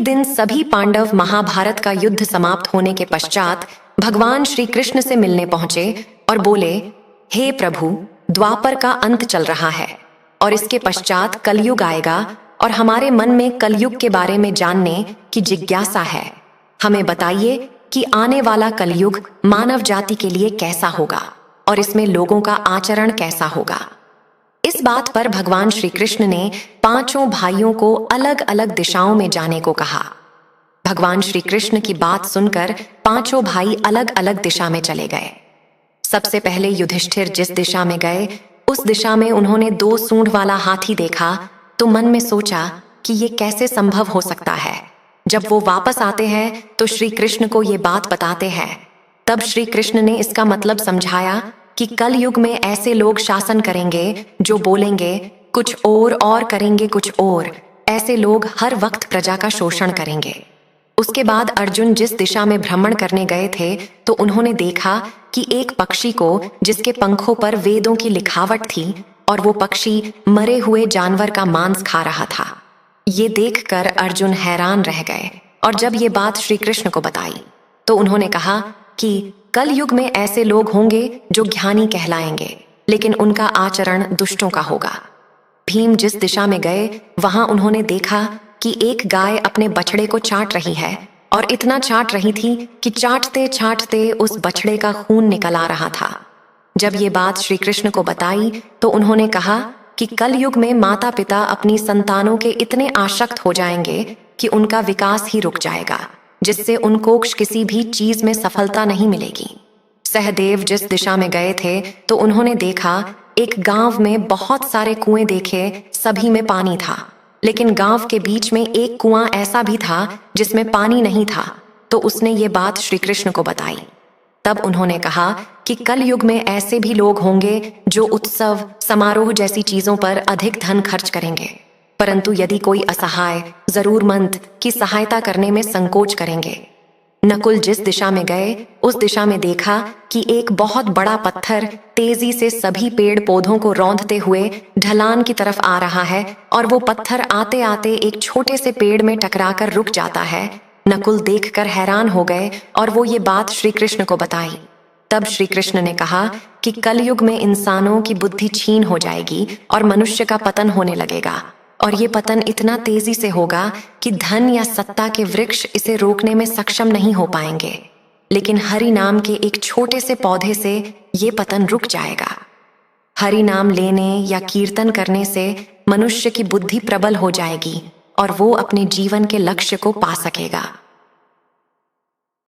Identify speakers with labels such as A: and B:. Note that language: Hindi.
A: एक दिन सभी पांडव महाभारत का युद्ध समाप्त होने के पश्चात भगवान श्री कृष्ण से मिलने पहुंचे और बोले, हे प्रभु, द्वापर का अंत चल रहा है और इसके पश्चात कलयुग आएगा और हमारे मन में कलयुग के बारे में जानने की जिज्ञासा है। हमें बताइए कि आने वाला कलयुग मानव जाति के लिए कैसा होगा और इसमें लोगों का आचरण कैसा होगा। इस बात पर भगवान श्री कृष्ण ने पांचों भाइयों को अलग अलग दिशाओं में जाने को कहा। भगवान श्री कृष्ण की बात सुनकर पांचों भाई अलग अलग दिशा में चले गए। सबसे पहले युधिष्ठिर जिस दिशा में गए उस दिशा में उन्होंने 2 सूंड वाला हाथी देखा तो मन में सोचा कि ये कैसे संभव हो सकता है। जब वो वापस आते हैं तो श्री कृष्ण को ये बात बताते हैं। तब श्री कृष्ण ने इसका मतलब समझाया कि कल युग में ऐसे लोग शासन करेंगे जो बोलेंगे कुछ और करेंगे कुछ और। ऐसे लोग हर वक्त प्रजा का शोषण करेंगे। उसके बाद अर्जुन जिस दिशा में भ्रमण करने गए थे तो उन्होंने देखा कि एक पक्षी को जिसके पंखों पर वेदों की लिखावट थी और वो पक्षी मरे हुए जानवर का मांस खा रहा था। ये देखकर अर्जुन हैरान रह गए और जब ये बात श्री कृष्ण को बताई तो उन्होंने कहा कि कल युग में ऐसे लोग होंगे जो ज्ञानी कहलाएंगे लेकिन उनका आचरण दुष्टों का होगा। भीम जिस दिशा में गए वहां उन्होंने देखा कि एक गाय अपने बछड़े को चाट रही है और इतना चाट रही थी कि चाटते चाटते उस बछड़े का खून निकल आ रहा था। जब ये बात श्री कृष्ण को बताई तो उन्होंने कहा कि कल युग में माता पिता अपनी संतानों के इतने आसक्त हो जाएंगे कि उनका विकास ही रुक जाएगा, जिससे उनको किसी भी चीज में सफलता नहीं मिलेगी। सहदेव जिस दिशा में गए थे तो उन्होंने देखा एक गांव में बहुत सारे कुएं देखे, सभी में पानी था, लेकिन गांव के बीच में एक कुआं ऐसा भी था जिसमें पानी नहीं था। तो उसने ये बात श्री कृष्ण को बताई। तब उन्होंने कहा कि कल युग में ऐसे भी लोग होंगे जो उत्सव समारोह जैसी चीजों पर अधिक धन खर्च करेंगे, परंतु यदि कोई असहाय जरूरतमंद की सहायता करने में संकोच करेंगे। नकुल जिस दिशा में गए उस दिशा में देखा कि एक बहुत बड़ा पत्थर तेजी से सभी पेड़ पौधों को रौंदते हुए ढलान की तरफ आ रहा है और वो पत्थर आते आते एक छोटे से पेड़ में टकराकर रुक जाता है। नकुल देखकर हैरान हो गए और वो ये बात श्री कृष्ण को बताई। तब श्री कृष्ण ने कहा कि कलयुग में इंसानों की बुद्धि छीन हो जाएगी और मनुष्य का पतन होने लगेगा, और ये पतन इतना तेजी से होगा कि धन या सत्ता के वृक्ष इसे रोकने में सक्षम नहीं हो पाएंगे, लेकिन हरि नाम के एक छोटे से पौधे से ये पतन रुक जाएगा। हरि नाम लेने या कीर्तन करने से मनुष्य की बुद्धि प्रबल हो जाएगी और वो अपने जीवन के लक्ष्य को पा सकेगा।